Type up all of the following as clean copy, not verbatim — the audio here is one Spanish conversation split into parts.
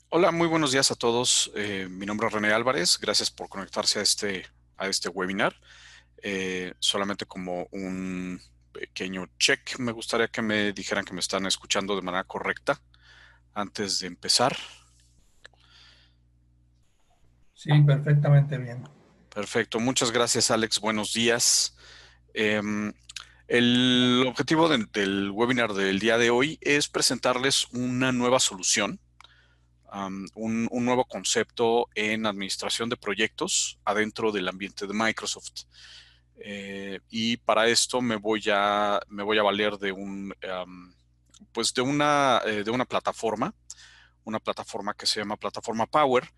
Hola, muy buenos días a todos. Mi nombre es René Álvarez. Gracias por conectarse a este webinar. Solamente como un pequeño check, me gustaría que me dijeran que me están escuchando de manera correcta antes de empezar. Sí, perfectamente bien. Perfecto. Muchas gracias, Alex. Buenos días. El objetivo del webinar del día de hoy es presentarles una nueva solución. Un nuevo concepto en administración de proyectos adentro del ambiente de Microsoft. Y para esto me voy a valer de una plataforma que se llama Plataforma Power.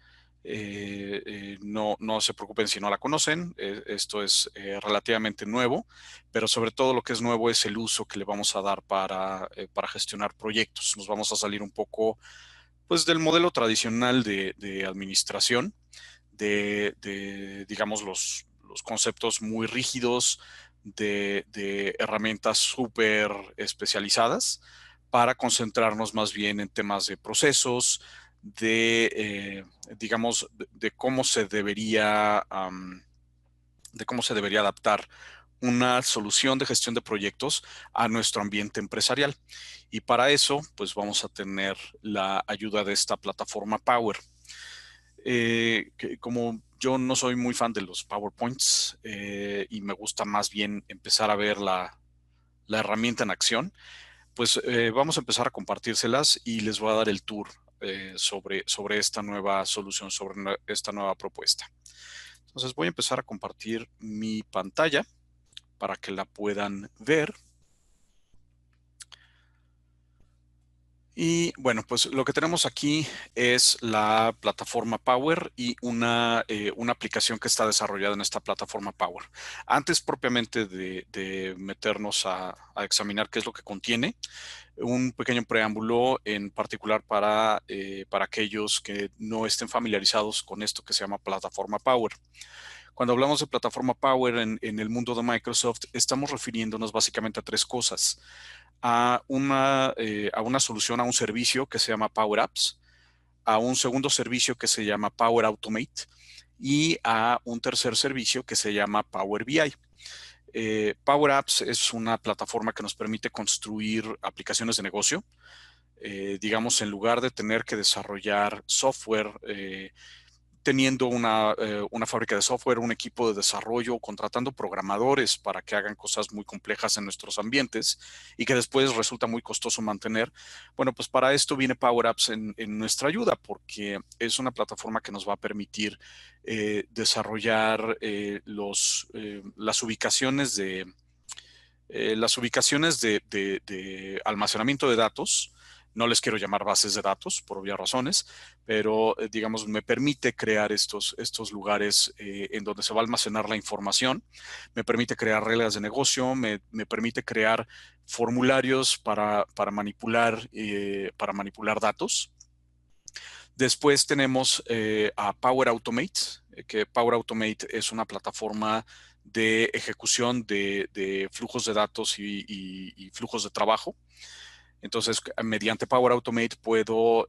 No se preocupen si no la conocen. Esto es relativamente nuevo, pero sobre todo lo que es nuevo es el uso que le vamos a dar para gestionar proyectos. Nos vamos a salir un poco pues del modelo tradicional de administración, digamos, los conceptos muy rígidos de herramientas súper especializadas para concentrarnos más bien en temas de procesos, digamos, de cómo se debería adaptar una solución de gestión de proyectos a nuestro ambiente empresarial. Y para eso, pues vamos a tener la ayuda de esta plataforma Power. Como yo no soy muy fan de los PowerPoints y me gusta más bien empezar a ver la herramienta en acción, pues vamos a empezar a compartírselas y les voy a dar el tour sobre esta nueva solución, sobre esta nueva propuesta. Entonces voy a empezar a compartir mi pantalla para que la puedan ver. Y bueno, pues lo que tenemos aquí es la plataforma Power y una aplicación que está desarrollada en esta plataforma Power. Antes propiamente de meternos a examinar qué es lo que contiene, un pequeño preámbulo en particular para aquellos que no estén familiarizados con esto que se llama plataforma Power. Cuando hablamos de plataforma Power en el mundo de Microsoft, estamos refiriéndonos básicamente a tres cosas. A una solución, a un servicio que se llama Power Apps, a un segundo servicio que se llama Power Automate y a un tercer servicio que se llama Power BI. Power Apps es una plataforma que nos permite construir aplicaciones de negocio. Digamos, en lugar de tener que desarrollar software, teniendo una fábrica de software, un equipo de desarrollo, contratando programadores para que hagan cosas muy complejas en nuestros ambientes y que después resulta muy costoso mantener. Bueno, pues para esto viene Power Apps en nuestra ayuda, porque es una plataforma que nos va a permitir desarrollar las ubicaciones de almacenamiento de datos. No les quiero llamar bases de datos por obvias razones, pero digamos me permite crear estos lugares en donde se va a almacenar la información, me permite crear reglas de negocio, me permite crear formularios para manipular datos. Después tenemos a Power Automate, que Power Automate es una plataforma de ejecución de flujos de datos y flujos de trabajo. Entonces, mediante Power Automate puedo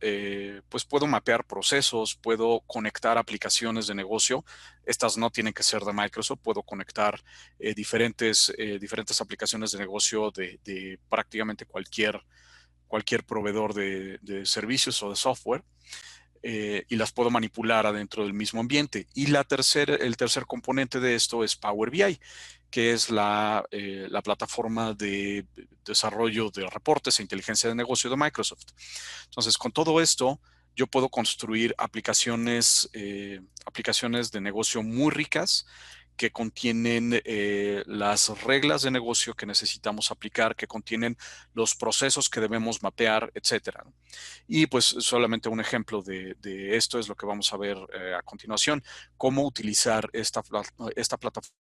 mapear procesos, puedo conectar aplicaciones de negocio. Estas no tienen que ser de Microsoft. Puedo conectar diferentes aplicaciones de negocio de prácticamente cualquier proveedor de servicios o de software. Y las puedo manipular adentro del mismo ambiente. Y el tercer componente de esto es Power BI, que es la plataforma de desarrollo de reportes e inteligencia de negocio de Microsoft. Entonces, con todo esto, yo puedo construir aplicaciones de negocio muy ricas que contienen las reglas de negocio que necesitamos aplicar, que contienen los procesos que debemos mapear, etcétera. Y pues solamente un ejemplo de esto es lo que vamos a ver a continuación, cómo utilizar esta plataforma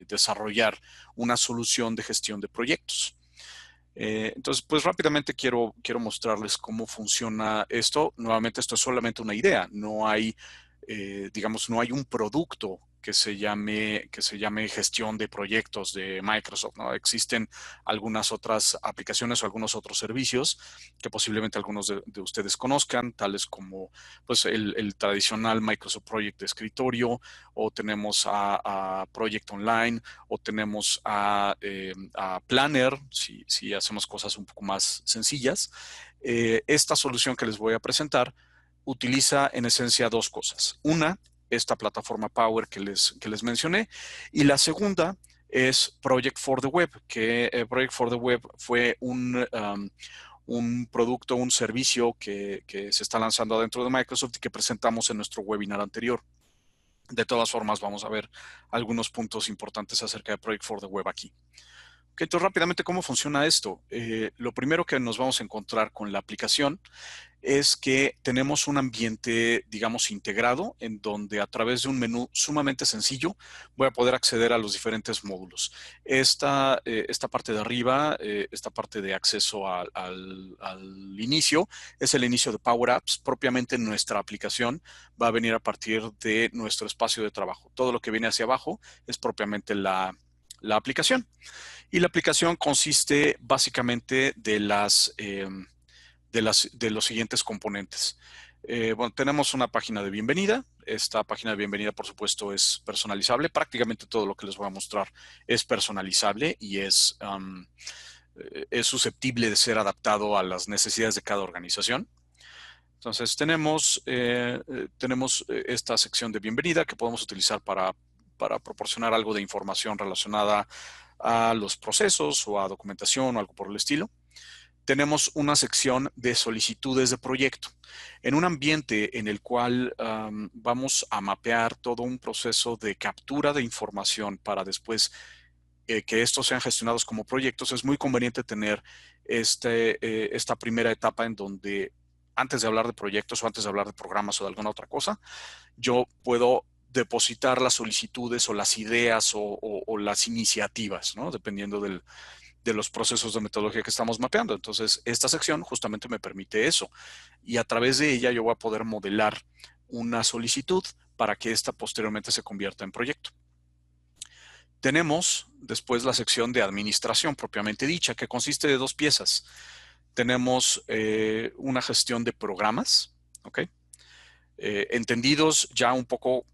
y desarrollar una solución de gestión de proyectos. Entonces, pues rápidamente quiero mostrarles cómo funciona esto. Nuevamente, esto es solamente una idea. No hay, digamos, no hay un producto que se llame gestión de proyectos de Microsoft, ¿no? Existen algunas otras aplicaciones o algunos otros servicios que posiblemente algunos de ustedes conozcan, tales como pues, el tradicional Microsoft Project de escritorio, o tenemos a Project Online, o tenemos a Planner, si hacemos cosas un poco más sencillas. Esta solución que les voy a presentar utiliza en esencia dos cosas. Una, esta plataforma Power que les mencioné, y la segunda es Project for the Web, que Project for the Web fue un producto, un servicio que se está lanzando dentro de Microsoft y que presentamos en nuestro webinar anterior. De todas formas, vamos a ver algunos puntos importantes acerca de Project for the Web aquí. Okay, entonces, rápidamente, ¿cómo funciona esto? Lo primero que nos vamos a encontrar con la aplicación es que tenemos un ambiente, digamos, integrado, en donde a través de un menú sumamente sencillo voy a poder acceder a los diferentes módulos. Esta parte de arriba, esta parte de acceso al inicio, es el inicio de Power Apps. Propiamente nuestra aplicación va a venir a partir de nuestro espacio de trabajo. Todo lo que viene hacia abajo es propiamente la aplicación. Y la aplicación consiste básicamente de los siguientes componentes. Bueno, tenemos una página de bienvenida. Esta página de bienvenida, por supuesto, es personalizable. Prácticamente todo lo que les voy a mostrar es personalizable y es susceptible de ser adaptado a las necesidades de cada organización. Entonces, tenemos esta sección de bienvenida que podemos utilizar para proporcionar algo de información relacionada a los procesos o a documentación o algo por el estilo. Tenemos una sección de solicitudes de proyecto. En un ambiente en el cual vamos a mapear todo un proceso de captura de información para después que estos sean gestionados como proyectos, es muy conveniente tener esta primera etapa en donde antes de hablar de proyectos o antes de hablar de programas o de alguna otra cosa, yo puedo depositar las solicitudes o las ideas o las iniciativas, ¿no? Dependiendo de los procesos de metodología que estamos mapeando. Entonces, esta sección justamente me permite eso. Y a través de ella yo voy a poder modelar una solicitud para que esta posteriormente se convierta en proyecto. Tenemos después la sección de administración propiamente dicha, que consiste de dos piezas. Tenemos una gestión de programas, ¿ok? Entendidos ya un poco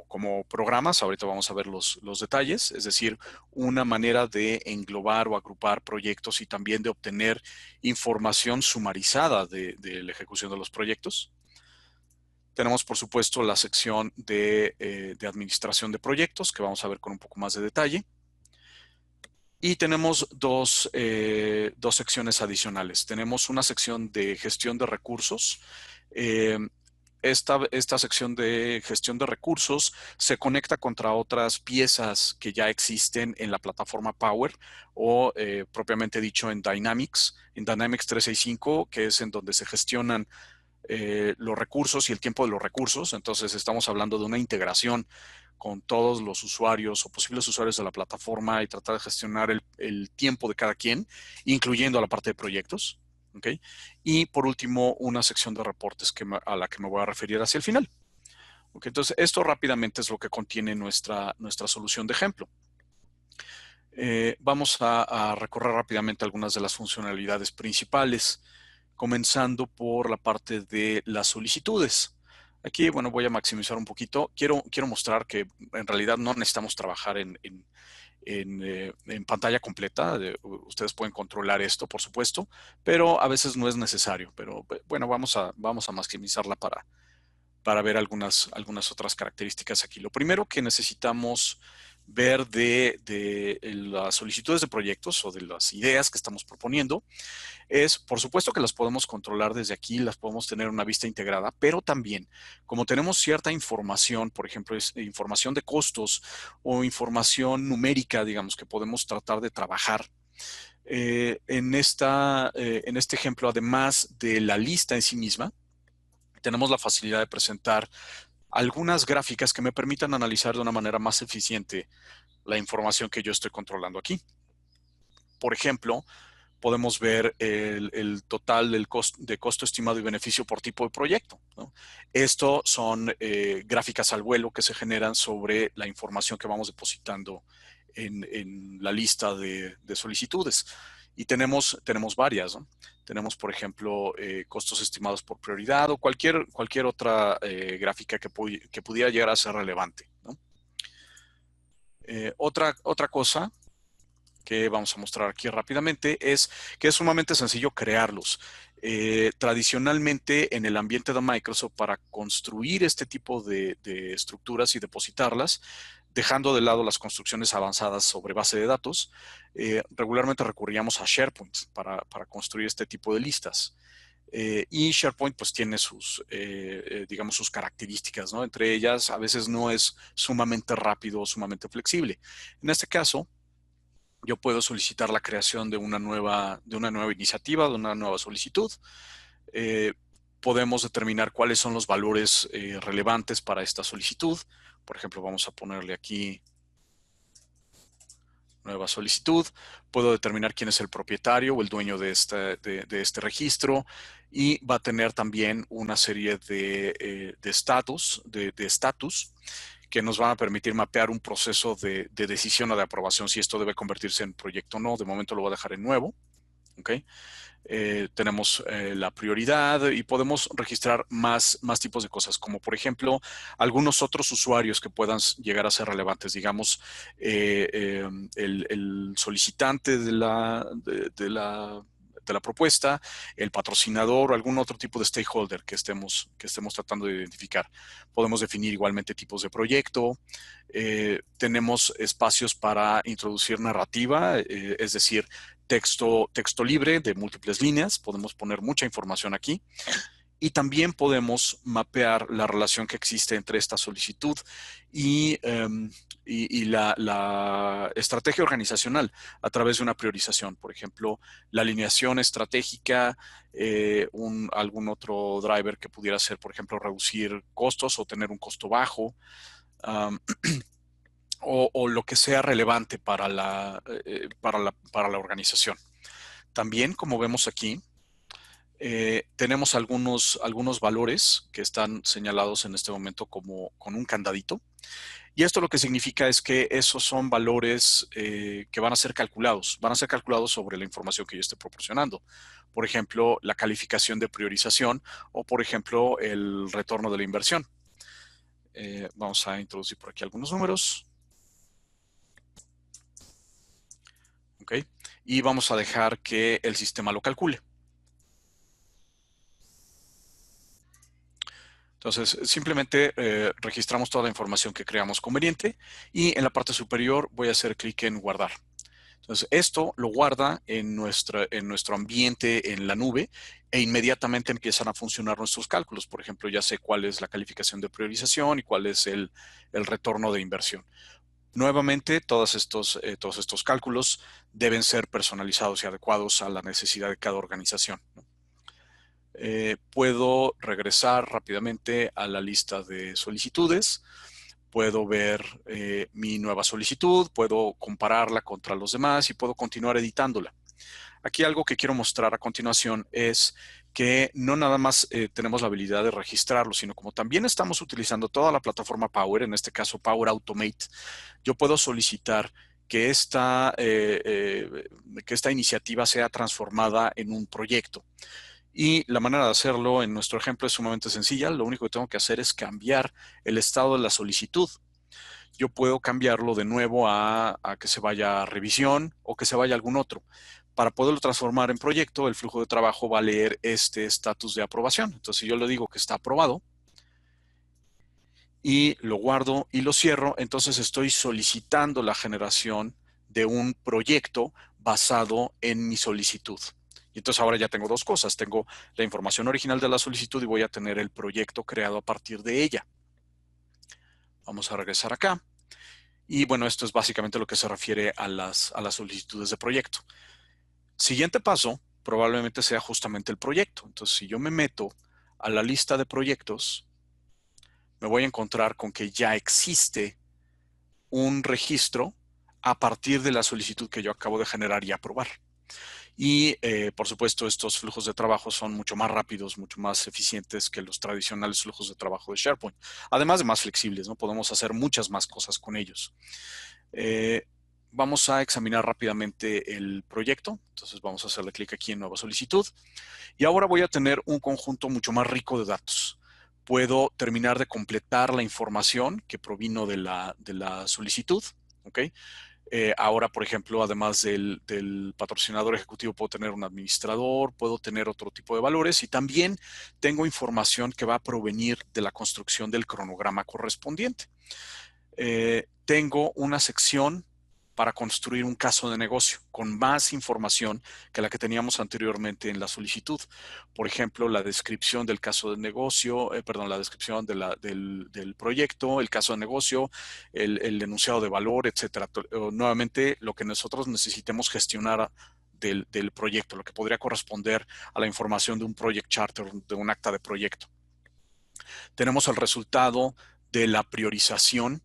como programas, ahorita vamos a ver los detalles, es decir, una manera de englobar o agrupar proyectos y también de obtener información sumarizada de la ejecución de los proyectos. Tenemos, por supuesto, la sección de administración de proyectos, que vamos a ver con un poco más de detalle. Y tenemos dos secciones adicionales. Tenemos una sección de gestión de recursos. Esta sección de gestión de recursos se conecta contra otras piezas que ya existen en la plataforma Power o propiamente dicho en Dynamics 365, que es en donde se gestionan los recursos y el tiempo de los recursos. Entonces estamos hablando de una integración con todos los usuarios o posibles usuarios de la plataforma y tratar de gestionar el tiempo de cada quien, incluyendo a la parte de proyectos. ¿Okay? Y por último, una sección de reportes a la que me voy a referir hacia el final. ¿Okay? Entonces, esto rápidamente es lo que contiene nuestra solución de ejemplo. Vamos a recorrer rápidamente algunas de las funcionalidades principales, comenzando por la parte de las solicitudes. Aquí, bueno, voy a maximizar un poquito. Quiero mostrar que en realidad no necesitamos trabajar en pantalla completa. Ustedes pueden controlar esto, por supuesto, pero a veces no es necesario. Pero bueno, vamos a maximizarla para ver algunas otras características aquí. Lo primero que necesitamos ver de las solicitudes de proyectos o de las ideas que estamos proponiendo es, por supuesto que las podemos controlar desde aquí, las podemos tener una vista integrada, pero también, como tenemos cierta información, por ejemplo, es información de costos o información numérica, digamos, que podemos tratar de trabajar. En este ejemplo, además de la lista en sí misma, tenemos la facilidad de presentar algunas gráficas que me permitan analizar de una manera más eficiente la información que yo estoy controlando aquí. Por ejemplo, podemos ver el total de costo estimado y beneficio por tipo de proyecto, ¿no? Esto son gráficas al vuelo que se generan sobre la información que vamos depositando en la lista de solicitudes. Y tenemos varias, ¿no? Tenemos, por ejemplo, costos estimados por prioridad o cualquier otra gráfica que pudiera llegar a ser relevante, ¿no? Otra cosa que vamos a mostrar aquí rápidamente es que es sumamente sencillo crearlos. Tradicionalmente en el ambiente de Microsoft, para construir este tipo de estructuras y depositarlas, dejando de lado las construcciones avanzadas sobre base de datos, regularmente recurríamos a SharePoint para construir este tipo de listas. Y SharePoint pues tiene sus, digamos, sus características, ¿no? Entre ellas, a veces no es sumamente rápido o sumamente flexible. En este caso, yo puedo solicitar la creación de una nueva iniciativa, de una nueva solicitud. Podemos determinar cuáles son los valores relevantes para esta solicitud. Por ejemplo, vamos a ponerle aquí nueva solicitud. Puedo determinar quién es el propietario o el dueño de este registro, y va a tener también una serie de estatus que nos van a permitir mapear un proceso de decisión o de aprobación, si esto debe convertirse en proyecto o no. De momento lo voy a dejar en nuevo. ¿Okay? Tenemos la prioridad y podemos registrar más tipos de cosas, como por ejemplo algunos otros usuarios que puedan llegar a ser relevantes, digamos el solicitante de la propuesta, el patrocinador o algún otro tipo de stakeholder que estemos tratando de identificar. Podemos definir igualmente tipos de proyecto. Tenemos espacios para introducir narrativa, es decir, texto libre de múltiples líneas. Podemos poner mucha información aquí. Y también podemos mapear la relación que existe entre esta solicitud y la estrategia organizacional a través de una priorización. Por ejemplo, la alineación estratégica, algún otro driver que pudiera ser, por ejemplo, reducir costos o tener un costo bajo. O lo que sea relevante para la organización. También, como vemos aquí, tenemos algunos valores que están señalados en este momento como con un candadito. Y esto lo que significa es que esos son valores que van a ser calculados sobre la información que yo esté proporcionando. Por ejemplo, la calificación de priorización o, por ejemplo, el retorno de la inversión. Vamos a introducir por aquí algunos números. ¿Okay? Y vamos a dejar que el sistema lo calcule. Entonces, simplemente registramos toda la información que creamos conveniente, y en la parte superior voy a hacer clic en guardar. Entonces, esto lo guarda en nuestro ambiente en la nube, e inmediatamente empiezan a funcionar nuestros cálculos. Por ejemplo, ya sé cuál es la calificación de priorización y cuál es el retorno de inversión. Nuevamente, todos estos cálculos deben ser personalizados y adecuados a la necesidad de cada organización, ¿no? Puedo regresar rápidamente a la lista de solicitudes. Puedo ver mi nueva solicitud, puedo compararla contra los demás y puedo continuar editándola. Aquí algo que quiero mostrar a continuación es que no nada más tenemos la habilidad de registrarlo, sino como también estamos utilizando toda la plataforma Power, en este caso Power Automate, yo puedo solicitar que esta iniciativa sea transformada en un proyecto. Y la manera de hacerlo en nuestro ejemplo es sumamente sencilla. Lo único que tengo que hacer es cambiar el estado de la solicitud. Yo puedo cambiarlo de nuevo a que se vaya a revisión o que se vaya a algún otro. Para poderlo transformar en proyecto, el flujo de trabajo va a leer este estatus de aprobación. Entonces, si yo le digo que está aprobado y lo guardo y lo cierro, entonces estoy solicitando la generación de un proyecto basado en mi solicitud. Y entonces ahora ya tengo dos cosas. Tengo la información original de la solicitud y voy a tener el proyecto creado a partir de ella. Vamos a regresar acá. Y bueno, esto es básicamente lo que se refiere a las solicitudes de proyecto. Siguiente paso probablemente sea justamente el proyecto. Entonces, si yo me meto a la lista de proyectos, me voy a encontrar con que ya existe un registro a partir de la solicitud que yo acabo de generar y aprobar. Y, por supuesto, estos flujos de trabajo son mucho más rápidos, mucho más eficientes que los tradicionales flujos de trabajo de SharePoint. Además de más flexibles, ¿no? Podemos hacer muchas más cosas con ellos. Vamos a examinar rápidamente el proyecto. Entonces vamos a hacerle clic aquí en Nueva solicitud. Y ahora voy a tener un conjunto mucho más rico de datos. Puedo terminar de completar la información que provino de la solicitud. ¿Ok? Ahora, por ejemplo, además del patrocinador ejecutivo, puedo tener un administrador, puedo tener otro tipo de valores y también tengo información que va a provenir de la construcción del cronograma correspondiente. Tengo una sección para construir un caso de negocio con más información que la que teníamos anteriormente en la solicitud. Por ejemplo, la descripción del caso de negocio, perdón, la descripción del proyecto, el caso de negocio, el enunciado de valor, etcétera. Nuevamente, lo que nosotros necesitemos gestionar del proyecto, lo que podría corresponder a la información de un project charter, de un acta de proyecto. Tenemos el resultado de la priorización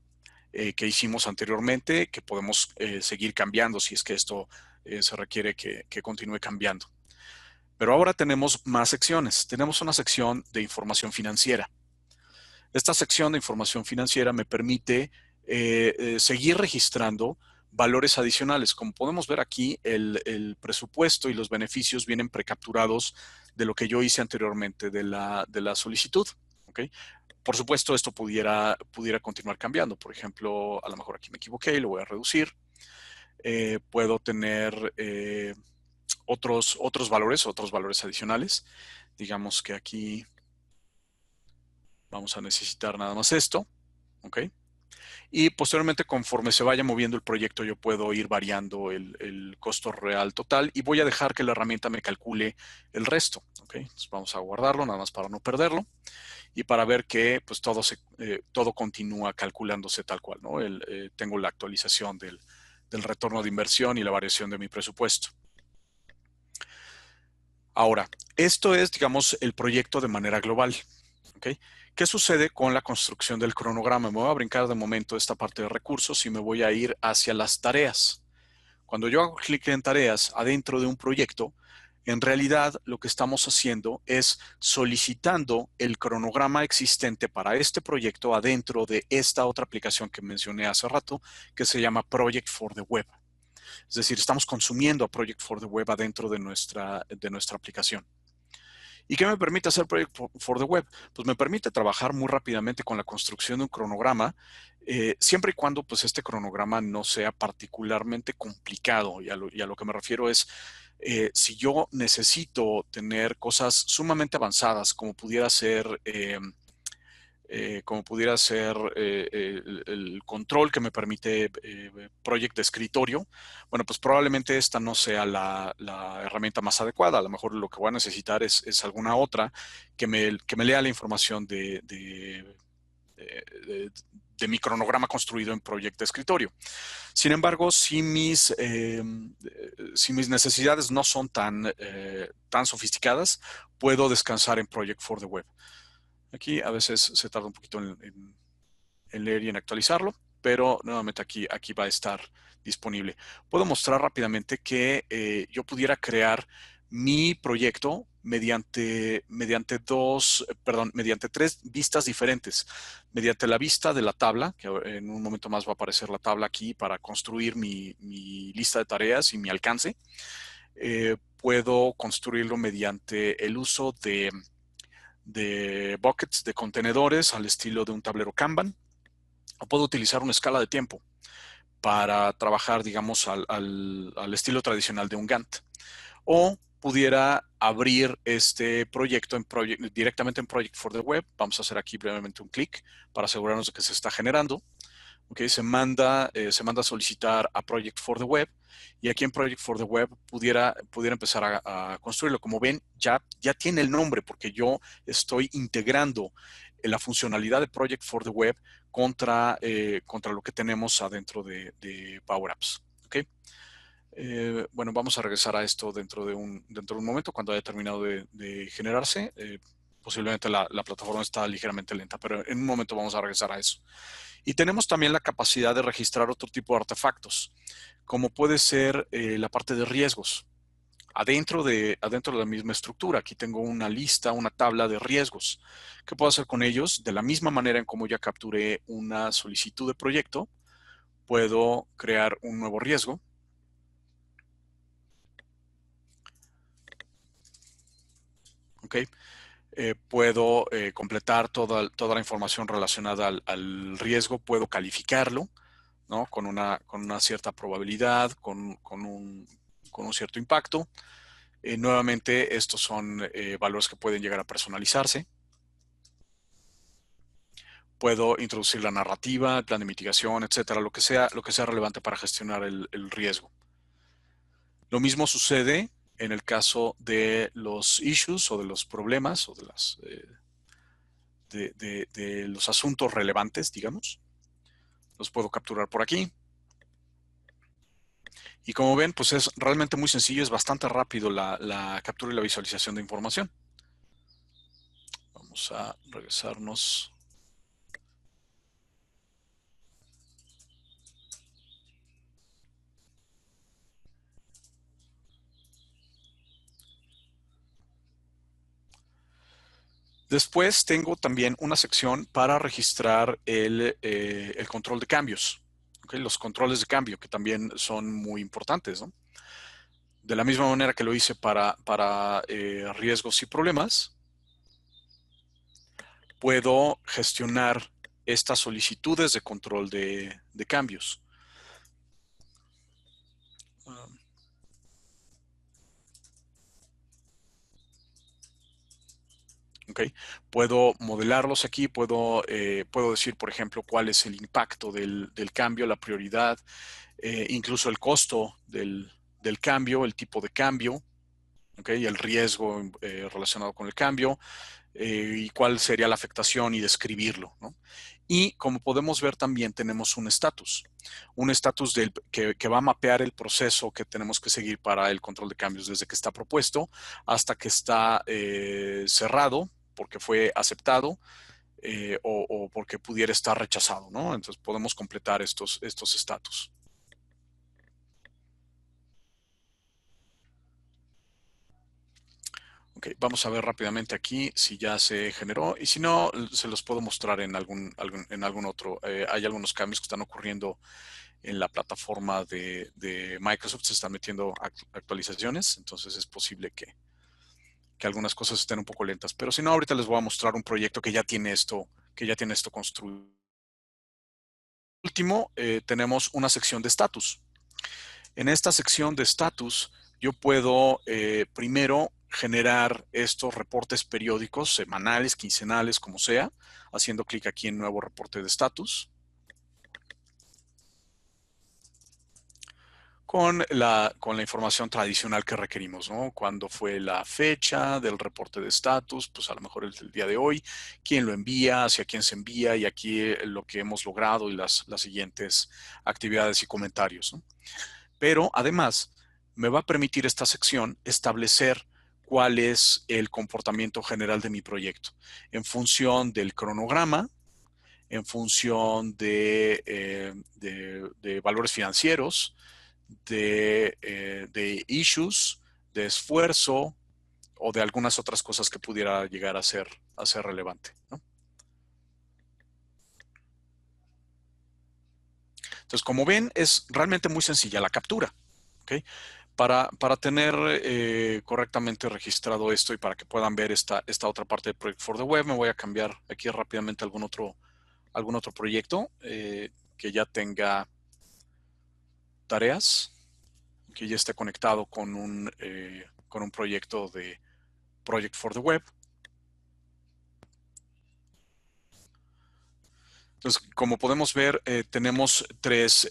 que hicimos anteriormente, que podemos seguir cambiando si es que esto se requiere que continúe cambiando. Pero ahora tenemos más secciones. Tenemos una sección de información financiera. Esta sección de información financiera me permite seguir registrando valores adicionales. Como podemos ver aquí, el presupuesto y los beneficios vienen precapturados de lo que yo hice anteriormente de la solicitud. ¿Okay? Por supuesto, esto pudiera continuar cambiando. Por ejemplo, a lo mejor aquí me equivoqué y lo voy a reducir. Puedo tener otros valores adicionales. Digamos que aquí vamos a necesitar nada más esto. ¿Ok? Y posteriormente, conforme se vaya moviendo el proyecto, yo puedo ir variando el costo real total y voy a dejar que la herramienta me calcule el resto. ¿Ok? Entonces vamos a guardarlo nada más para no perderlo. Y para ver que pues, todo continúa calculándose tal cual, ¿no? Tengo la actualización del retorno de inversión y la variación de mi presupuesto. Ahora, esto es, digamos, el proyecto de manera global. ¿Okay? ¿Qué sucede con la construcción del cronograma? Me voy a brincar de momento esta parte de recursos y me voy a ir hacia las tareas. Cuando yo hago clic en tareas adentro de un proyecto, en realidad lo que estamos haciendo es solicitando el cronograma existente para este proyecto adentro de esta otra aplicación que mencioné hace rato, que se llama Project for the Web. Es decir, estamos consumiendo a Project for the Web adentro de nuestra aplicación. ¿Y qué me permite hacer Project for the Web? Pues me permite trabajar muy rápidamente con la construcción de un cronograma, siempre y cuando pues, este cronograma no sea particularmente complicado. Y a lo que me refiero es, si yo necesito tener cosas sumamente avanzadas, como pudiera ser el control que me permite Project de escritorio, bueno, pues probablemente esta no sea la herramienta más adecuada. A lo mejor lo que voy a necesitar es alguna otra que me lea la información de mi cronograma construido en Project de escritorio. Sin embargo, si mis necesidades no son tan sofisticadas, puedo descansar en Project for the Web. Aquí a veces se tarda un poquito en leer y en actualizarlo, pero nuevamente aquí va a estar disponible. Puedo mostrar rápidamente que yo pudiera crear mi proyecto mediante tres vistas diferentes. Mediante la vista de la tabla, que en un momento más va a aparecer la tabla aquí para construir mi lista de tareas y mi alcance. Puedo construirlo mediante el uso de buckets, de contenedores al estilo de un tablero Kanban, o puedo utilizar una escala de tiempo para trabajar, digamos, al estilo tradicional de un Gantt. O pudiera abrir este proyecto directamente en Project for the Web. Vamos a hacer aquí brevemente un clic para asegurarnos de que se está generando. Okay, se manda a solicitar a Project for the Web y aquí en Project for the Web pudiera empezar a construirlo. Como ven, ya tiene el nombre porque yo estoy integrando la funcionalidad de Project for the Web contra lo que tenemos adentro de Power Apps. Okay. Bueno, vamos a regresar a esto dentro de un momento cuando haya terminado de generarse. Posiblemente la plataforma está ligeramente lenta, pero en un momento vamos a regresar a eso. Y tenemos también la capacidad de registrar otro tipo de artefactos, como puede ser la parte de riesgos. adentro de la misma estructura. Aquí tengo una lista, una tabla de riesgos. ¿Qué puedo hacer con ellos? De la misma manera en como ya capturé una solicitud de proyecto, puedo crear un nuevo riesgo. ¿Ok? Puedo completar toda la información relacionada al riesgo, puedo calificarlo, ¿no? Con una cierta probabilidad, con un cierto impacto. Nuevamente, estos son valores que pueden llegar a personalizarse. Puedo introducir la narrativa, el plan de mitigación, etcétera, lo que sea relevante para gestionar el riesgo. Lo mismo sucede en el caso de los issues o de los problemas o de las de los asuntos relevantes, digamos. Los puedo capturar por aquí. Y como ven, pues es realmente muy sencillo, es bastante rápido la captura y la visualización de información. Vamos a regresarnos. Después tengo también una sección para registrar el control de cambios. ¿Okay? Los controles de cambio, que también son muy importantes, ¿no? De la misma manera que lo hice para riesgos y problemas, puedo gestionar estas solicitudes de control de cambios. Okay. Puedo modelarlos aquí, puedo decir, por ejemplo, cuál es el impacto del cambio, la prioridad, incluso el costo del cambio, el tipo de cambio, okay, el riesgo relacionado con el cambio, y cuál sería la afectación y describirlo, ¿no? Y como podemos ver también tenemos un estatus que va a mapear el proceso que tenemos que seguir para el control de cambios desde que está propuesto hasta que está cerrado porque fue aceptado o porque pudiera estar rechazado, ¿no? Entonces podemos completar estos estatus. Ok, vamos a ver rápidamente aquí si ya se generó y si no, se los puedo mostrar en algún otro. Hay algunos cambios que están ocurriendo en la plataforma de Microsoft, se están metiendo actualizaciones, entonces es posible que algunas cosas estén un poco lentas. Pero si no, ahorita les voy a mostrar un proyecto que ya tiene esto construido. Último, tenemos una sección de estatus. En esta sección de estatus, yo puedo primero generar estos reportes periódicos, semanales, quincenales, como sea, haciendo clic aquí en nuevo reporte de estatus. Con la información tradicional que requerimos, ¿no? Cuándo fue la fecha del reporte de estatus, pues a lo mejor es el día de hoy, quién lo envía, hacia quién se envía y aquí lo que hemos logrado y las siguientes actividades y comentarios, ¿no? Pero además me va a permitir esta sección establecer cuál es el comportamiento general de mi proyecto en función del cronograma, en función de valores financieros, de issues, de esfuerzo o de algunas otras cosas que pudiera llegar a ser relevante, ¿no? Entonces, como ven, es realmente muy sencilla la captura. ¿Okay? Para tener correctamente registrado esto y para que puedan ver esta otra parte de Project for the Web, me voy a cambiar aquí rápidamente algún otro proyecto que ya tenga tareas, que ya esté conectado con un proyecto de Project for the Web. Entonces, como podemos ver, tenemos tres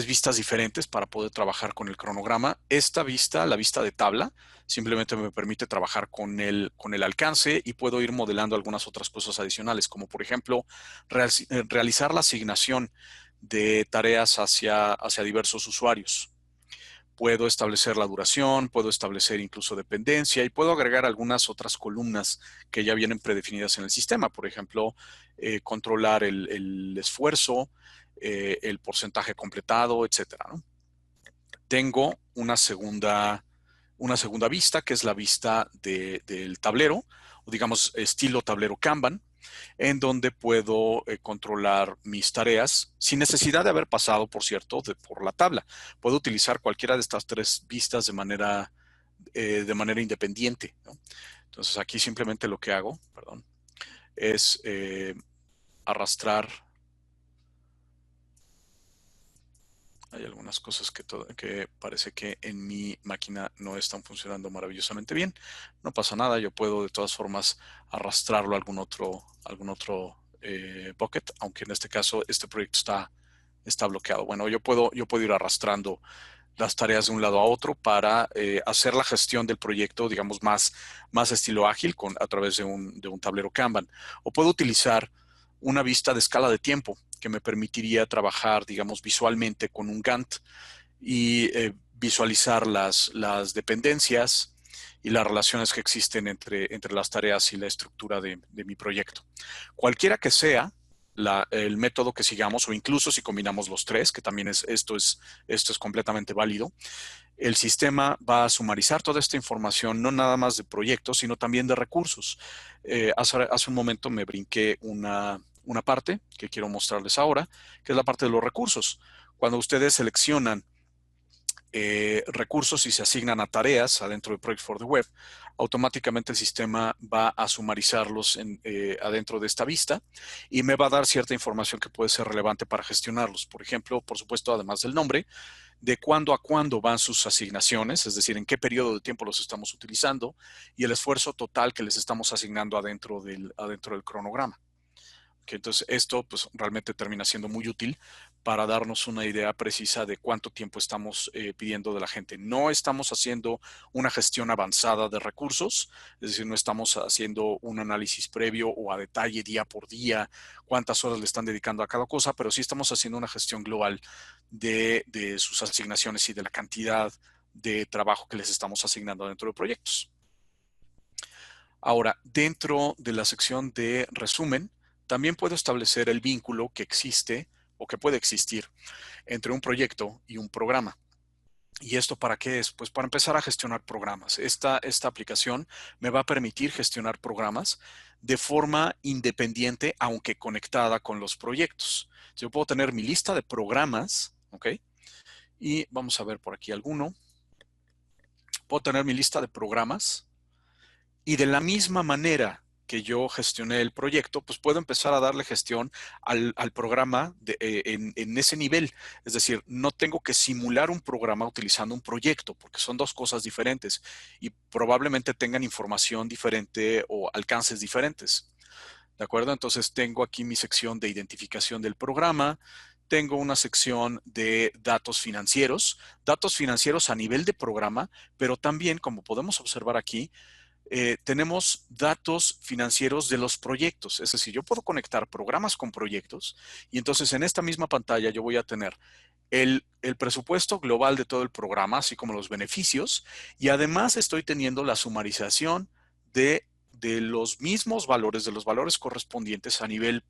vistas diferentes para poder trabajar con el cronograma. Esta vista, la vista de tabla, simplemente me permite trabajar con el alcance y puedo ir modelando algunas otras cosas adicionales, como por ejemplo, realizar la asignación de tareas hacia diversos usuarios. Puedo establecer la duración, puedo establecer incluso dependencia y puedo agregar algunas otras columnas que ya vienen predefinidas en el sistema. Por ejemplo, controlar el esfuerzo, el porcentaje completado, etcétera, ¿no? Tengo una segunda una segunda vista, que es la vista del tablero, o digamos estilo tablero Kanban, en donde puedo controlar mis tareas sin necesidad de haber pasado, por cierto, por la tabla. Puedo utilizar cualquiera de estas tres vistas de manera independiente, ¿no? Entonces aquí simplemente lo que hago, perdón, es arrastrar. Hay algunas cosas que parece que en mi máquina no están funcionando maravillosamente bien. No pasa nada, yo puedo de todas formas arrastrarlo a algún otro bucket, aunque en este caso este proyecto está bloqueado. Bueno, yo puedo ir arrastrando las tareas de un lado a otro para hacer la gestión del proyecto, digamos, más estilo ágil a través de un tablero Kanban. O puedo utilizar una vista de escala de tiempo que me permitiría trabajar, digamos, visualmente con un Gantt y visualizar las dependencias y las relaciones que existen entre las tareas y la estructura de mi proyecto. Cualquiera que sea el método que sigamos, o incluso si combinamos los tres, que también esto es completamente válido, el sistema va a sumarizar toda esta información, no nada más de proyectos, sino también de recursos. Hace un momento me brinqué una parte que quiero mostrarles ahora, que es la parte de los recursos. Cuando ustedes seleccionan recursos y se asignan a tareas adentro de Project for the Web, automáticamente el sistema va a sumarizarlos adentro de esta vista y me va a dar cierta información que puede ser relevante para gestionarlos. Por ejemplo, por supuesto, además del nombre, de cuándo a cuándo van sus asignaciones, es decir, en qué periodo de tiempo los estamos utilizando y el esfuerzo total que les estamos asignando adentro del cronograma. Okay, entonces, esto pues, realmente termina siendo muy útil para darnos una idea precisa de cuánto tiempo estamos pidiendo de la gente. No estamos haciendo una gestión avanzada de recursos, es decir, no estamos haciendo un análisis previo o a detalle día por día, cuántas horas le están dedicando a cada cosa, pero sí estamos haciendo una gestión global de sus asignaciones y de la cantidad de trabajo que les estamos asignando dentro de proyectos. Ahora, dentro de la sección de resumen, también puedo establecer el vínculo que existe o que puede existir entre un proyecto y un programa. ¿Y esto para qué es? Pues para empezar a gestionar programas. Esta aplicación me va a permitir gestionar programas de forma independiente, aunque conectada con los proyectos. Yo puedo tener mi lista de programas, ¿ok? Y vamos a ver por aquí alguno. Puedo tener mi lista de programas y de la misma manera que yo gestioné el proyecto, pues puedo empezar a darle gestión al programa en ese nivel. Es decir, no tengo que simular un programa utilizando un proyecto, porque son dos cosas diferentes y probablemente tengan información diferente o alcances diferentes. ¿De acuerdo? Entonces tengo aquí mi sección de identificación del programa. Tengo una sección de datos financieros a nivel de programa, pero también, como podemos observar aquí, tenemos datos financieros de los proyectos. Es decir, yo puedo conectar programas con proyectos y entonces en esta misma pantalla yo voy a tener el presupuesto global de todo el programa, así como los beneficios, y además estoy teniendo la sumarización de los mismos valores, de los valores correspondientes a nivel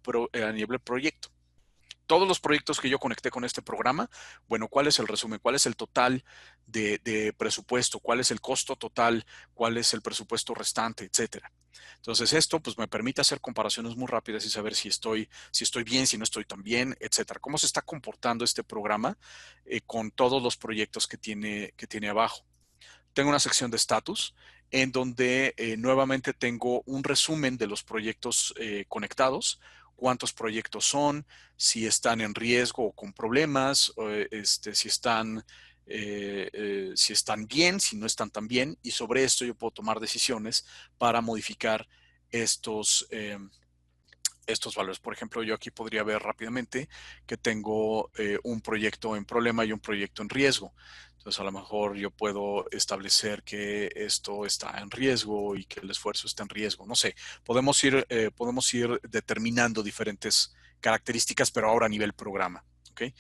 proyecto. Todos los proyectos que yo conecté con este programa, bueno, ¿cuál es el resumen? ¿Cuál es el total de presupuesto? ¿Cuál es el costo total? ¿Cuál es el presupuesto restante? Etcétera. Entonces, esto pues me permite hacer comparaciones muy rápidas y saber si estoy bien, si no estoy tan bien, etcétera. ¿Cómo se está comportando este programa con todos los proyectos que tiene abajo? Tengo una sección de estatus en donde nuevamente tengo un resumen de los proyectos conectados, cuántos proyectos son, si están en riesgo o con problemas, si están bien, si no están tan bien, y sobre esto yo puedo tomar decisiones para modificar estos valores. Por ejemplo, yo aquí podría ver rápidamente que tengo un proyecto en problema y un proyecto en riesgo. Entonces, a lo mejor yo puedo establecer que esto está en riesgo y que el esfuerzo está en riesgo. No sé, podemos ir determinando diferentes características, pero ahora a nivel programa. ¿Okay?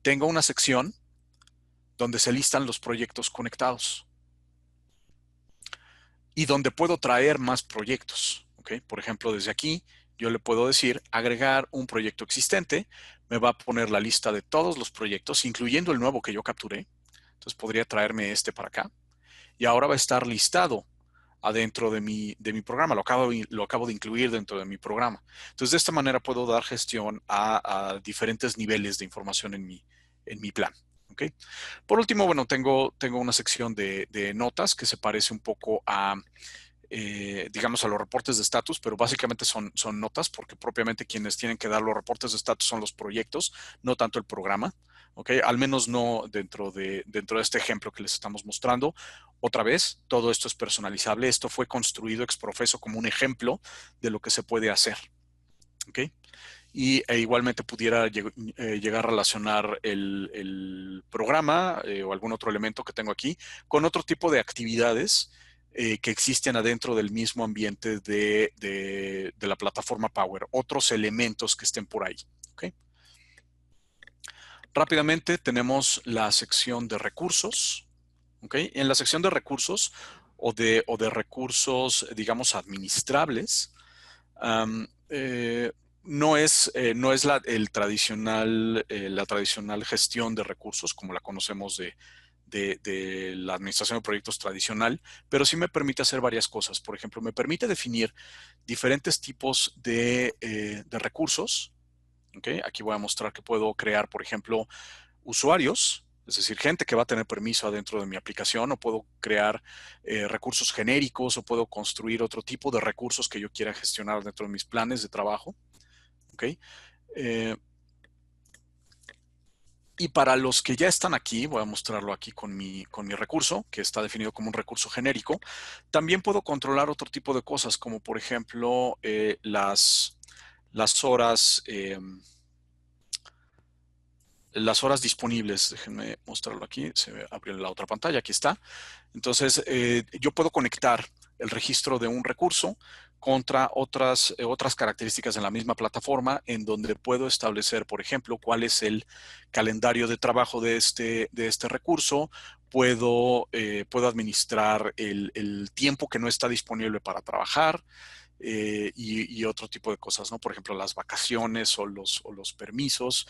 Tengo una sección donde se listan los proyectos conectados y donde puedo traer más proyectos. ¿Okay? Por ejemplo, desde aquí yo le puedo decir agregar un proyecto existente, me va a poner la lista de todos los proyectos, incluyendo el nuevo que yo capturé. Entonces podría traerme este para acá y ahora va a estar listado adentro de mi programa, lo acabo de incluir dentro de mi programa. Entonces, de esta manera puedo dar gestión a diferentes niveles de información en mi plan. ¿Okay? Por último, bueno, tengo una sección de notas que se parece un poco a, digamos, a los reportes de estatus, pero básicamente son notas porque propiamente quienes tienen que dar los reportes de estatus son los proyectos, no tanto el programa. ¿Okay? Al menos no dentro de este ejemplo que les estamos mostrando. Otra vez, todo esto es personalizable. Esto fue construido ex profeso como un ejemplo de lo que se puede hacer. ¿Okay? Igualmente pudiera llegar a relacionar el programa o algún otro elemento que tengo aquí con otro tipo de actividades que existen adentro del mismo ambiente de la plataforma Power, otros elementos que estén por ahí. ¿Okay? Rápidamente tenemos la sección de recursos. ¿Okay? En la sección de recursos o de recursos, digamos, administrables, um, no es la tradicional gestión de recursos como la conocemos de la administración de proyectos tradicional, pero sí me permite hacer varias cosas. Por ejemplo, me permite definir diferentes tipos de recursos. ¿Okay? Aquí voy a mostrar que puedo crear, por ejemplo, usuarios, es decir, gente que va a tener permiso adentro de mi aplicación, o puedo crear recursos genéricos, o puedo construir otro tipo de recursos que yo quiera gestionar dentro de mis planes de trabajo. ¿Okay? Y para los que ya están aquí, voy a mostrarlo aquí con mi recurso, que está definido como un recurso genérico. También puedo controlar otro tipo de cosas, como por ejemplo las horas, las horas disponibles. Déjenme mostrarlo aquí. Se abrió en la otra pantalla. Aquí está. Entonces, yo puedo conectar el registro de un recurso contra otras características en la misma plataforma, en donde puedo establecer, por ejemplo, cuál es el calendario de trabajo de este recurso. Puedo administrar el tiempo que no está disponible para trabajar. Y otro tipo de cosas, ¿no? Por ejemplo, las vacaciones o los permisos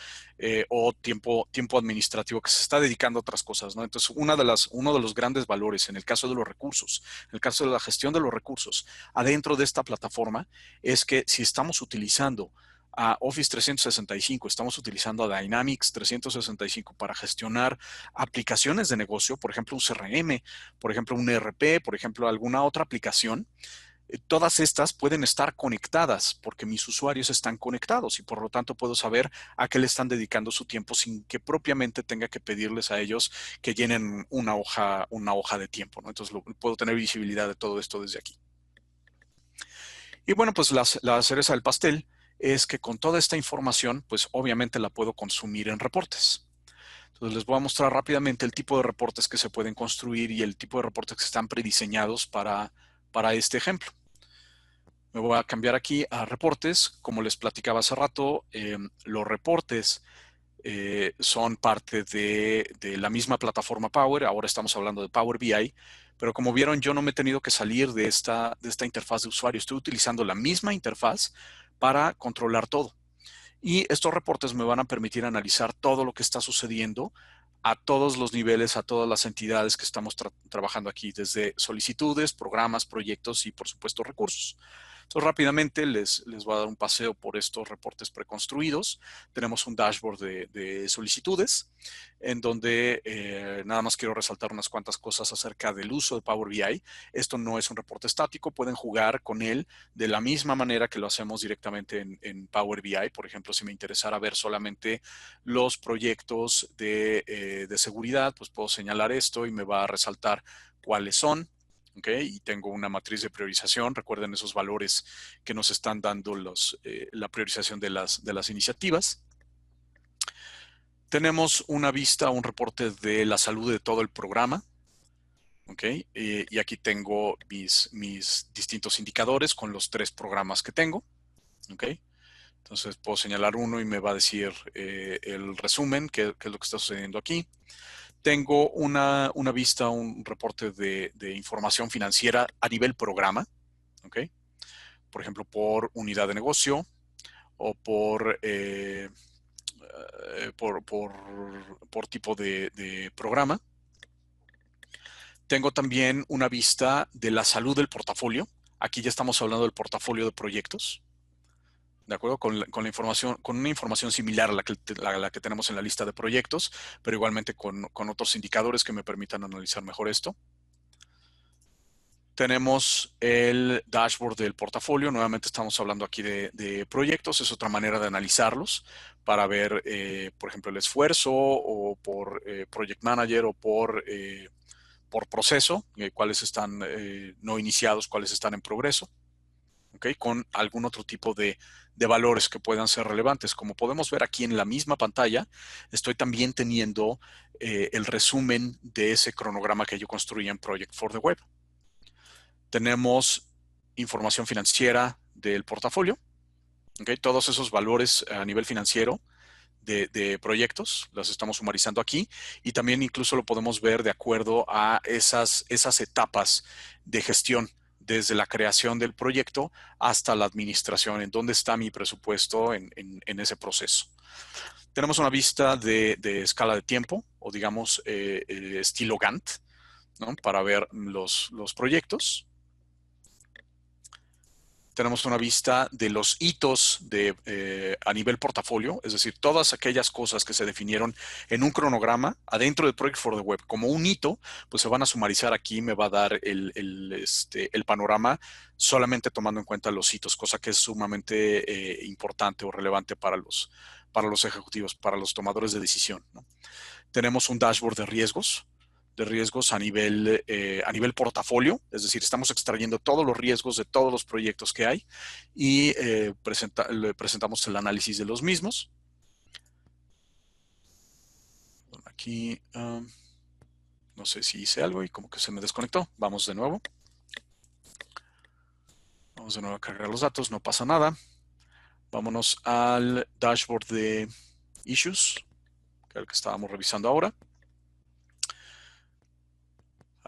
o tiempo administrativo que se está dedicando a otras cosas, ¿no? Entonces, uno de los grandes valores en el caso de los recursos, en el caso de la gestión de los recursos adentro de esta plataforma, es que si estamos utilizando a Office 365, estamos utilizando a Dynamics 365 para gestionar aplicaciones de negocio, por ejemplo, un CRM, por ejemplo, un ERP, por ejemplo, alguna otra aplicación. Todas estas pueden estar conectadas porque mis usuarios están conectados y por lo tanto puedo saber a qué le están dedicando su tiempo sin que propiamente tenga que pedirles a ellos que llenen una hoja de tiempo, ¿no? Entonces puedo tener visibilidad de todo esto desde aquí. Y bueno, pues la cereza del pastel es que con toda esta información, pues obviamente la puedo consumir en reportes. Entonces les voy a mostrar rápidamente el tipo de reportes que se pueden construir y el tipo de reportes que están prediseñados para este ejemplo. Me voy a cambiar aquí a reportes. Como les platicaba hace rato, los reportes son parte de la misma plataforma Power. Ahora estamos hablando de Power BI, pero como vieron, yo no me he tenido que salir de esta interfaz de usuario. Estoy utilizando la misma interfaz para controlar todo. Y estos reportes me van a permitir analizar todo lo que está sucediendo a todos los niveles, a todas las entidades que estamos trabajando aquí, desde solicitudes, programas, proyectos y, por supuesto, recursos. Entonces, rápidamente les voy a dar un paseo por estos reportes preconstruidos. Tenemos un dashboard de solicitudes, en donde nada más quiero resaltar unas cuantas cosas acerca del uso de Power BI. Esto no es un reporte estático, pueden jugar con él de la misma manera que lo hacemos directamente en Power BI. Por ejemplo, si me interesara ver solamente los proyectos de seguridad, pues puedo señalar esto y me va a resaltar cuáles son. ¿Okay? Y tengo una matriz de priorización. Recuerden esos valores que nos están dando la priorización de las iniciativas. Tenemos una vista, un reporte de la salud de todo el programa. ¿Okay? Y aquí tengo mis distintos indicadores con los 3 programas que tengo. ¿Okay? Entonces puedo señalar uno y me va a decir el resumen, qué es lo que está sucediendo aquí. Tengo una vista, un reporte de información financiera a nivel programa. ¿Okay? Por ejemplo, por unidad de negocio o por tipo de programa. Tengo también una vista de la salud del portafolio. Aquí ya estamos hablando del portafolio de proyectos. ¿De acuerdo? Con la información, con una información similar a la que tenemos en la lista de proyectos, pero igualmente con otros indicadores que me permitan analizar mejor esto. Tenemos el dashboard del portafolio. Nuevamente estamos hablando aquí de proyectos. Es otra manera de analizarlos para ver, por ejemplo, el esfuerzo o por project manager o por proceso, cuáles están no iniciados, cuáles están en progreso. ¿Okay? Con algún otro tipo de valores que puedan ser relevantes. Como podemos ver aquí en la misma pantalla, estoy también teniendo el resumen de ese cronograma que yo construí en Project for the Web. Tenemos información financiera del portafolio, ¿okay? Todos esos valores a nivel financiero de proyectos, los estamos sumarizando aquí, y también incluso lo podemos ver de acuerdo a esas etapas de gestión, desde la creación del proyecto hasta la administración, en dónde está mi presupuesto en ese proceso. Tenemos una vista de escala de tiempo, o digamos estilo Gantt, ¿no? Para ver los proyectos. Tenemos una vista de los hitos a nivel portafolio, es decir, todas aquellas cosas que se definieron en un cronograma adentro de Project for the Web como un hito, pues se van a sumarizar aquí, me va a dar el panorama solamente tomando en cuenta los hitos, cosa que es sumamente importante o relevante para los ejecutivos, para los tomadores de decisión, ¿no? Tenemos un dashboard de riesgos a nivel portafolio, es decir, estamos extrayendo todos los riesgos de todos los proyectos que hay y le presentamos el análisis de los mismos. Aquí no sé si hice algo y como que se me desconectó. Vamos de nuevo. Vamos de nuevo a cargar los datos, no pasa nada. Vámonos al dashboard de issues, que es el que estábamos revisando ahora.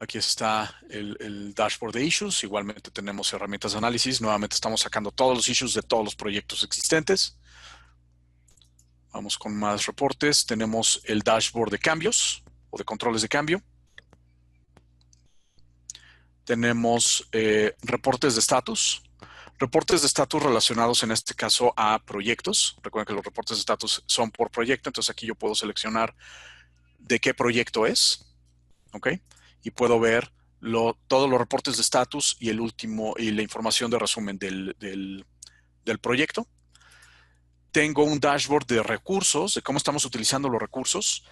Aquí está el dashboard de issues. Igualmente tenemos herramientas de análisis. Nuevamente estamos sacando todos los issues de todos los proyectos existentes. Vamos con más reportes. Tenemos el dashboard de cambios o de controles de cambio. Tenemos reportes de estatus. Reportes de estatus relacionados en este caso a proyectos. Recuerden que los reportes de estatus son por proyecto. Entonces aquí yo puedo seleccionar de qué proyecto es. ¿Ok? Y puedo ver todos los reportes de estatus y la información de resumen del proyecto. Tengo un dashboard de recursos, de cómo estamos utilizando los recursos,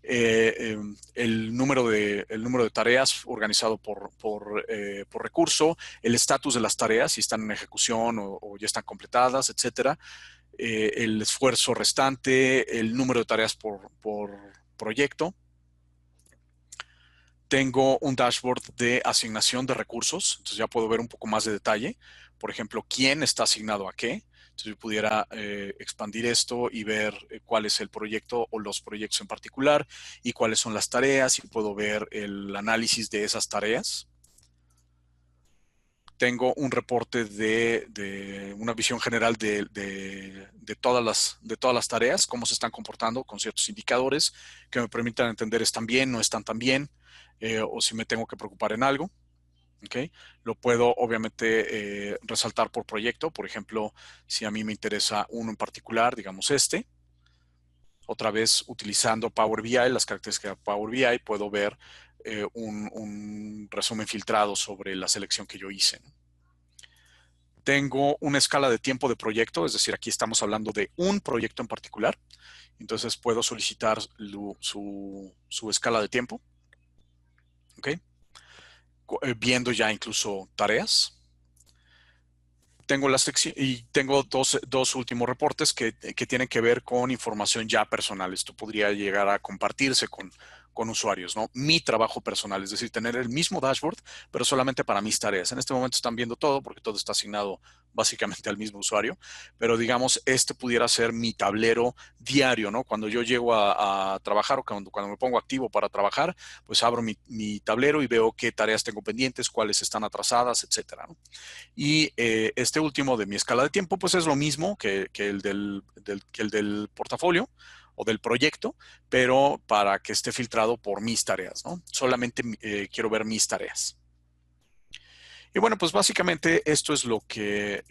el número de tareas organizado por recurso, el estatus de las tareas, si están en ejecución o ya están completadas, etcétera, el esfuerzo restante, el número de tareas por proyecto. Tengo un dashboard de asignación de recursos, entonces ya puedo ver un poco más de detalle. Por ejemplo, quién está asignado a qué. Entonces yo pudiera expandir esto y ver cuál es el proyecto o los proyectos en particular y cuáles son las tareas, y puedo ver el análisis de esas tareas. Tengo un reporte de una visión general de todas las tareas, cómo se están comportando con ciertos indicadores que me permitan entender están bien, no están tan bien, o si me tengo que preocupar en algo. ¿Okay? Lo puedo obviamente resaltar por proyecto. Por ejemplo, si a mí me interesa uno en particular, digamos este, otra vez utilizando Power BI, las características de Power BI, puedo ver un resumen filtrado sobre la selección que yo hice, ¿no? Tengo una escala de tiempo de proyecto, es decir, aquí estamos hablando de un proyecto en particular. Entonces puedo solicitar su escala de tiempo. ¿Ok? Viendo ya incluso tareas. Tengo la sección y tengo dos últimos reportes que tienen que ver con información ya personal. Esto podría llegar a compartirse con usuarios, ¿no? Mi trabajo personal, es decir, tener el mismo dashboard, pero solamente para mis tareas. En este momento están viendo todo porque todo está asignado básicamente al mismo usuario, pero digamos, este pudiera ser mi tablero diario, ¿no? Cuando yo llego a trabajar o cuando me pongo activo para trabajar, pues abro mi tablero y veo qué tareas tengo pendientes, cuáles están atrasadas, etcétera, ¿no? Y este último de mi escala de tiempo, pues es lo mismo que el del portafolio, o del proyecto, pero para que esté filtrado por mis tareas, ¿no? Solamente quiero ver mis tareas. Y bueno, pues básicamente esto es lo que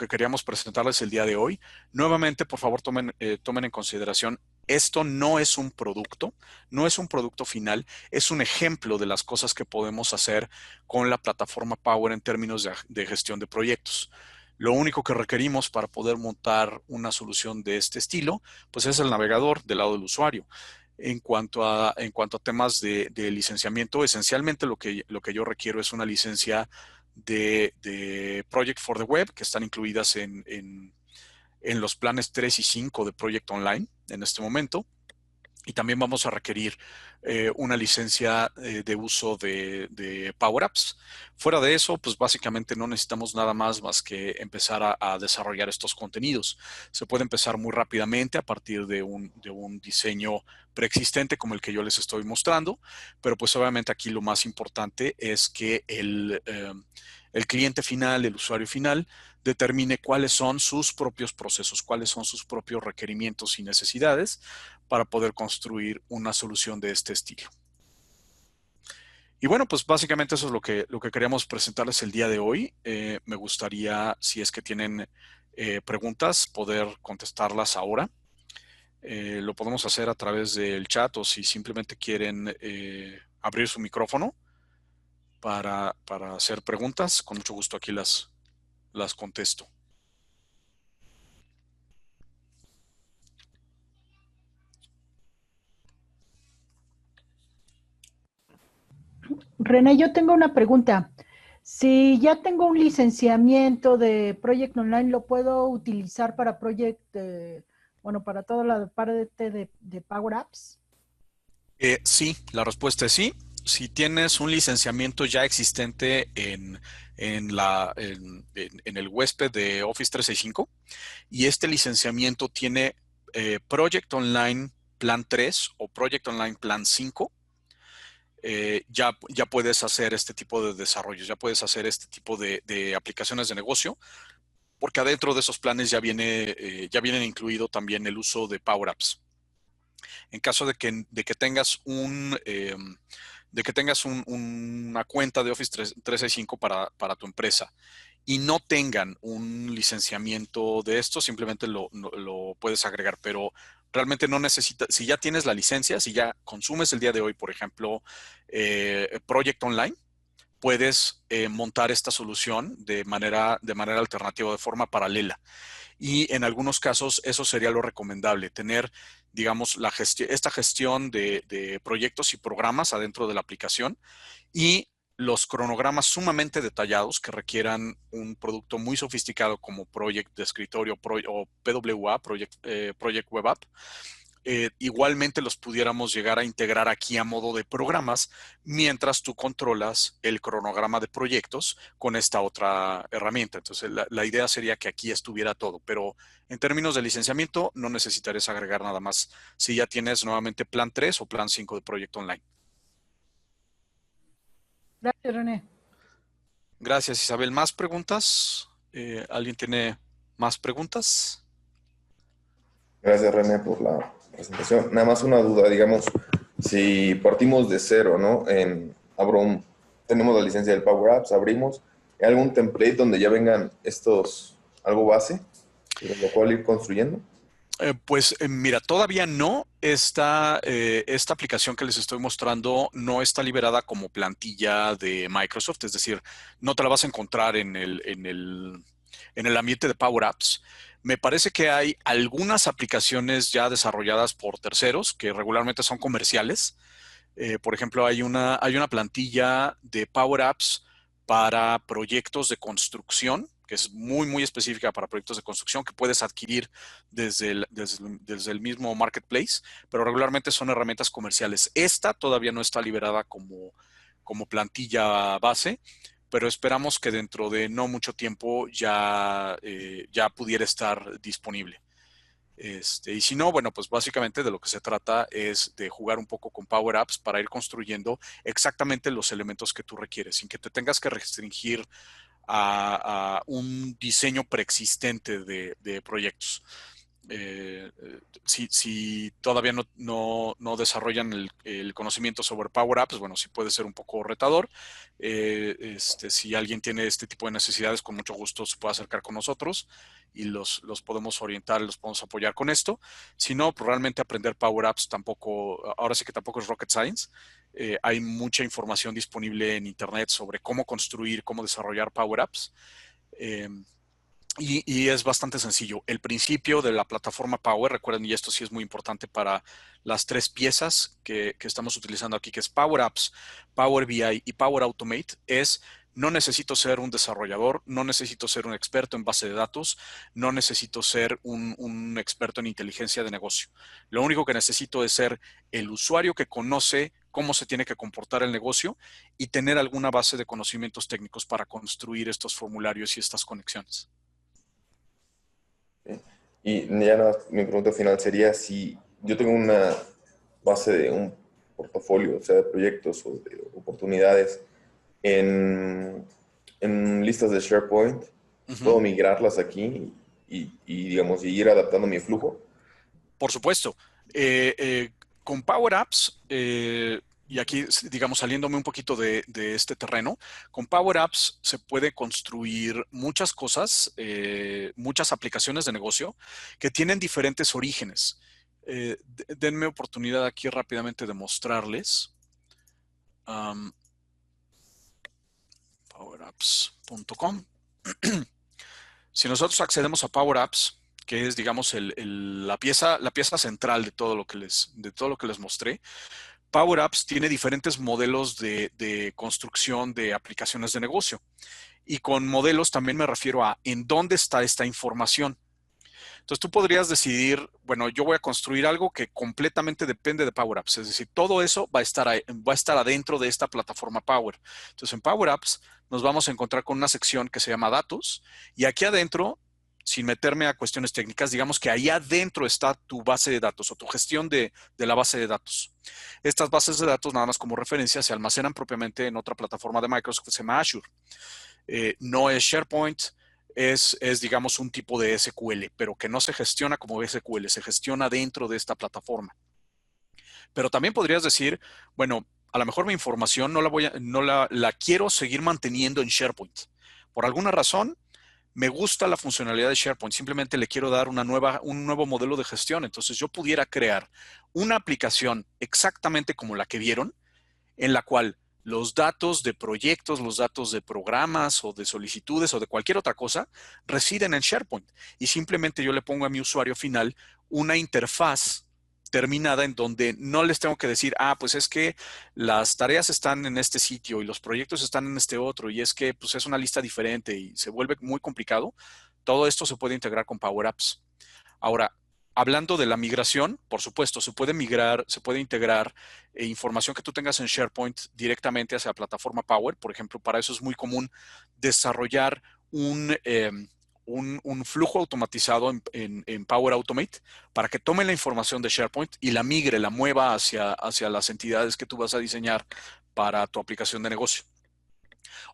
queríamos presentarles el día de hoy. Nuevamente, por favor, tomen en consideración, esto no es un producto, no es un producto final, es un ejemplo de las cosas que podemos hacer con la plataforma Power en términos de gestión de proyectos. Lo único que requerimos para poder montar una solución de este estilo, pues es el navegador del lado del usuario. En cuanto a temas de licenciamiento, esencialmente lo que yo requiero es una licencia de Project for the Web, que están incluidas en los planes 3 y 5 de Project Online en este momento. Y también vamos a requerir una licencia de uso de Power Apps. Fuera de eso, pues básicamente no necesitamos nada más que empezar a desarrollar estos contenidos. Se puede empezar muy rápidamente a partir de un diseño preexistente como el que yo les estoy mostrando, pero pues obviamente aquí lo más importante es que el cliente final, el usuario final, determine cuáles son sus propios procesos, cuáles son sus propios requerimientos y necesidades para poder construir una solución de este estilo. Y bueno, pues básicamente eso es lo que queríamos presentarles el día de hoy. Me gustaría, si es que tienen preguntas, poder contestarlas ahora. Lo podemos hacer a través del chat o si simplemente quieren abrir su micrófono para hacer preguntas, con mucho gusto aquí las contesto. René, yo tengo una pregunta. Si ya tengo un licenciamiento de Project Online, ¿lo puedo utilizar para bueno, para toda la parte de Power Apps? Sí, la respuesta es sí. Si tienes un licenciamiento ya existente en el huésped de Office 365 y este licenciamiento tiene Project Online Plan 3 o Project Online Plan 5, ya puedes hacer este tipo de desarrollos, ya puedes hacer este tipo de aplicaciones de negocio, porque adentro de esos planes ya vienen incluido también el uso de Power Apps. En caso de que tengas una cuenta de Office 365 para tu empresa y no tengan un licenciamiento de esto, simplemente lo puedes agregar, pero realmente no necesitas, si ya tienes la licencia, si ya consumes el día de hoy, por ejemplo, Project Online, puedes montar esta solución de manera alternativa, de forma paralela. Y en algunos casos eso sería lo recomendable, tener, digamos, esta gestión de proyectos y programas adentro de la aplicación y los cronogramas sumamente detallados que requieran un producto muy sofisticado como Project de escritorio o PWA, Project Web App. Igualmente los pudiéramos llegar a integrar aquí a modo de programas mientras tú controlas el cronograma de proyectos con esta otra herramienta. Entonces, la idea sería que aquí estuviera todo, pero en términos de licenciamiento no necesitarías agregar nada más si ya tienes nuevamente plan 3 o plan 5 de proyecto online. Gracias, René. Gracias, Isabel. ¿Más preguntas? ¿Alguien tiene más preguntas? Gracias, René, por la presentación. Nada más una duda, digamos, si partimos de cero, ¿no? Tenemos la licencia del Power Apps, abrimos, ¿hay algún template donde ya vengan algo base, sobre lo cual ir construyendo? Pues mira, todavía no. Esta aplicación que les estoy mostrando no está liberada como plantilla de Microsoft, es decir, no te la vas a encontrar en el ambiente de Power Apps. Me parece que hay algunas aplicaciones ya desarrolladas por terceros que regularmente son comerciales. Por ejemplo, hay una plantilla de Power Apps para proyectos de construcción, que es muy específica para proyectos de construcción, que puedes adquirir desde el mismo marketplace, pero regularmente son herramientas comerciales. Esta todavía no está liberada como plantilla base, pero esperamos que dentro de no mucho tiempo ya pudiera estar disponible. Y si no, bueno, pues básicamente de lo que se trata es de jugar un poco con Power Apps para ir construyendo exactamente los elementos que tú requieres, sin que te tengas que restringir a un diseño preexistente de proyectos. si todavía no desarrollan el conocimiento sobre Power Apps, bueno, sí puede ser un poco retador. Si alguien tiene este tipo de necesidades, con mucho gusto se puede acercar con nosotros y los podemos orientar, los podemos apoyar con esto. Si no, pues realmente aprender Power Apps tampoco, ahora sí que tampoco es rocket science. Hay mucha información disponible en Internet sobre cómo construir, cómo desarrollar Power Apps. Y es bastante sencillo. El principio de la plataforma Power, recuerden, y esto sí es muy importante para las tres piezas que estamos utilizando aquí, que es Power Apps, Power BI y Power Automate, es no necesito ser un desarrollador, no necesito ser un experto en base de datos, no necesito ser un experto en inteligencia de negocio. Lo único que necesito es ser el usuario que conoce cómo se tiene que comportar el negocio y tener alguna base de conocimientos técnicos para construir estos formularios y estas conexiones. Y ya nada, mi pregunta final sería si yo tengo una base de un portafolio, o sea, de proyectos o de oportunidades en listas de SharePoint, ¿puedo migrarlas aquí digamos, y ir adaptando mi flujo? Por supuesto. Con Power Apps, y aquí, digamos, saliéndome un poquito de este terreno, con Power Apps se puede construir muchas cosas, muchas aplicaciones de negocio que tienen diferentes orígenes. Denme oportunidad aquí rápidamente de mostrarles. Powerapps.com. Si nosotros accedemos a Power Apps, que es, digamos, la pieza central de todo lo que les mostré, Power Apps tiene diferentes modelos de construcción de aplicaciones de negocio. Y con modelos también me refiero a en dónde está esta información. Entonces tú podrías decidir, bueno, yo voy a construir algo que completamente depende de Power Apps. Es decir, todo eso va a estar adentro de esta plataforma Power. Entonces en Power Apps nos vamos a encontrar con una sección que se llama Datos. Y aquí adentro, sin meterme a cuestiones técnicas, digamos que ahí adentro está tu base de datos o tu gestión de la base de datos. Estas bases de datos, nada más como referencia, se almacenan propiamente en otra plataforma de Microsoft que se llama Azure. No es SharePoint, es, digamos, un tipo de SQL, pero que no se gestiona como SQL, se gestiona dentro de esta plataforma. Pero también podrías decir, bueno, a lo mejor mi información la quiero seguir manteniendo en SharePoint. Por alguna razón, me gusta la funcionalidad de SharePoint, simplemente le quiero dar un nuevo modelo de gestión. Entonces yo pudiera crear una aplicación exactamente como la que vieron, en la cual los datos de proyectos, los datos de programas o de solicitudes o de cualquier otra cosa residen en SharePoint. Y simplemente yo le pongo a mi usuario final una interfaz terminada en donde no les tengo que decir, pues es que las tareas están en este sitio y los proyectos están en este otro y es que pues es una lista diferente y se vuelve muy complicado. Todo esto se puede integrar con Power Apps. Ahora, hablando de la migración, por supuesto, se puede integrar información que tú tengas en SharePoint directamente hacia la plataforma Power. Por ejemplo, para eso es muy común desarrollar un flujo automatizado en Power Automate para que tome la información de SharePoint y la migre, la mueva hacia las entidades que tú vas a diseñar para tu aplicación de negocio.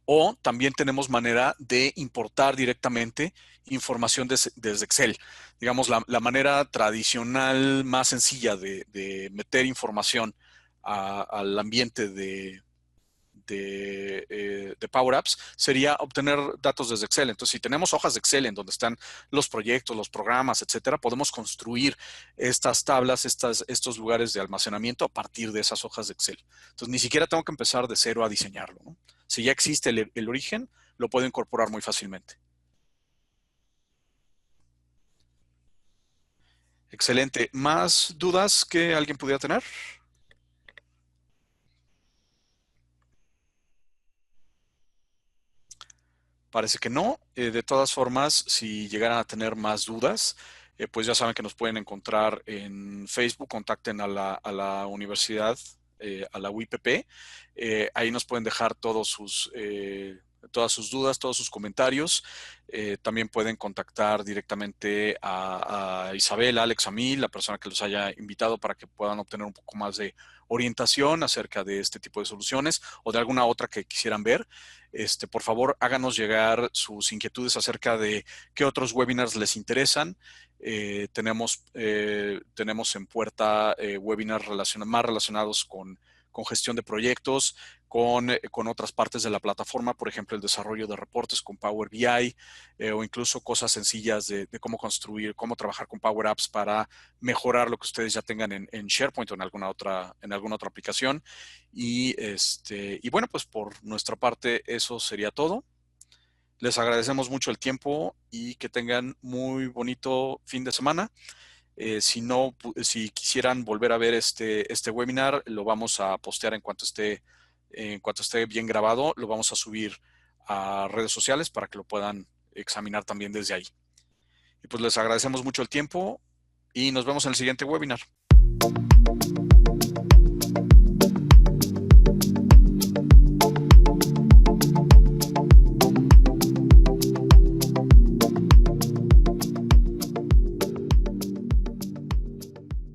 O también tenemos manera de importar directamente información desde Excel. Digamos, la manera tradicional más sencilla de meter información al ambiente de Power Apps sería obtener datos desde Excel. Entonces, si tenemos hojas de Excel en donde están los proyectos, los programas, etcétera, podemos construir estas tablas, estos lugares de almacenamiento a partir de esas hojas de Excel. Entonces, ni siquiera tengo que empezar de cero a diseñarlo, ¿no? Si ya existe el origen, lo puedo incorporar muy fácilmente. Excelente. ¿Más dudas que alguien pudiera tener? Parece que no. De todas formas, si llegaran a tener más dudas, pues ya saben que nos pueden encontrar en Facebook. Contacten a la universidad, a la UIPP. Ahí nos pueden dejar todas sus dudas, todos sus comentarios. También pueden contactar directamente a Isabel, a Alex, a mí, la persona que los haya invitado para que puedan obtener un poco más de orientación acerca de este tipo de soluciones o de alguna otra que quisieran ver. Por favor, háganos llegar sus inquietudes acerca de qué otros webinars les interesan. tenemos en puerta webinars más relacionados con gestión de proyectos, con otras partes de la plataforma, por ejemplo, el desarrollo de reportes con Power BI, o incluso cosas sencillas de cómo construir, cómo trabajar con Power Apps para mejorar lo que ustedes ya tengan en SharePoint o en alguna otra aplicación. Y bueno, pues por nuestra parte eso sería todo. Les agradecemos mucho el tiempo y que tengan muy bonito fin de semana. Si quisieran volver a ver este webinar, lo vamos a postear en cuanto esté bien grabado. Lo vamos a subir a redes sociales para que lo puedan examinar también desde ahí. Y pues les agradecemos mucho el tiempo y nos vemos en el siguiente webinar.